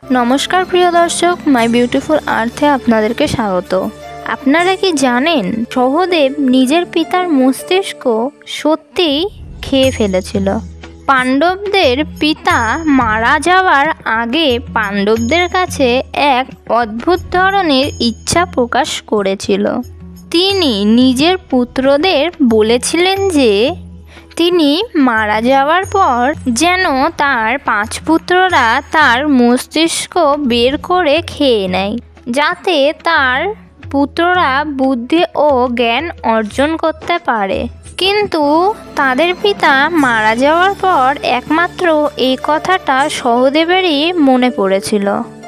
নমস্কার প্রিয় দর্শক, মাই বিউটিফুল আর্থে আপনাদেরকে স্বাগত। আপনারা কি জানেন সহদেব নিজের পিতার মস্তিষ্ক সত্যিই খেয়ে ফেলেছিল? পাণ্ডবদের পিতা মারা যাওয়ার আগে পাণ্ডবদের কাছে এক অদ্ভুত ধরনের ইচ্ছা প্রকাশ করেছিল। তিনি নিজের পুত্রদের বলেছিলেন যে তিনি মারা যাওয়ার পর যেন তার 5 পুত্ররা তার মস্তিষ্ক বের করে খেয়ে নেয়, যাতে তার পুত্ররা বুদ্ধি ও জ্ঞান অর্জন করতে পারে। কিন্তু তাদের পিতা মারা যাওয়ার পর একমাত্র এই কথাটা সহদেবেরই মনে পড়েছিল।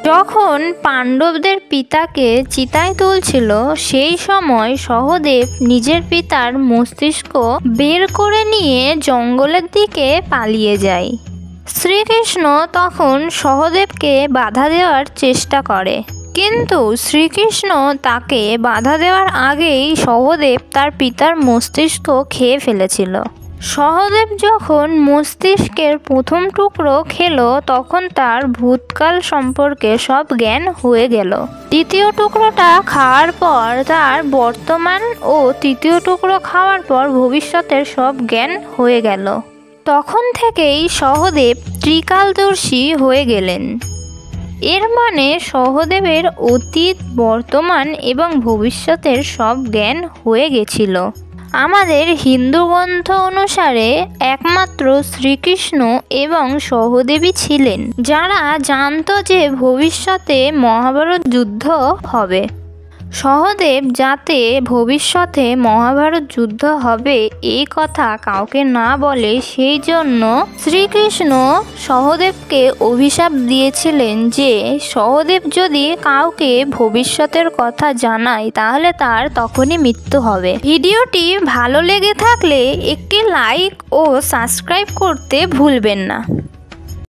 যখন পাণ্ডবদের পিতাকে চিতায় তুলছিল, সেই সময় সহদেব নিজের পিতার মস্তিষ্ক বের করে নিয়ে জঙ্গলের দিকে পালিয়ে যায়। শ্রীকৃষ্ণ তখন সহদেবকে বাধা দেওয়ার চেষ্টা করে, কিন্তু শ্রীকৃষ্ণ তাকে বাধা দেওয়ার আগেই সহদেব তার পিতার মস্তিষ্ক খেয়ে ফেলেছিল। সহদেব যখন মস্তিষ্কের প্রথম টুকরো খেলো, তখন তার ভূতকাল সম্পর্কে সব জ্ঞান হয়ে গেল। দ্বিতীয় টুকরোটা খাওয়ার পর তার বর্তমান ও তৃতীয় টুকরো খাওয়ার পর ভবিষ্যতের সব জ্ঞান হয়ে গেল। তখন থেকেই সহদেব ত্রিকালদর্শী হয়ে গেলেন। এর মানে সহদেবের অতীত, বর্তমান এবং ভবিষ্যতের সব জ্ঞান হয়ে গেছিল। আমাদের হিন্দু গ্রন্থ অনুসারে একমাত্র শ্রীকৃষ্ণ এবং সহদেবই ছিলেন যারা জানতো যে ভবিষ্যতে মহাভারত যুদ্ধ হবে। সহদেব যাতে ভবিষ্যতে মহাভারত যুদ্ধ হবে এই কথা কাউকে না বলে, সেই জন্য শ্রীকৃষ্ণ সহদেবকে অভিশাপ দিয়েছিলেন যে সহদেব যদি কাউকে ভবিষ্যতের কথা জানায় তাহলে তার তখনই মৃত্যু হবে। ভিডিওটি ভালো লেগে থাকলে একটি লাইক ও সাবস্ক্রাইব করতে ভুলবেন না।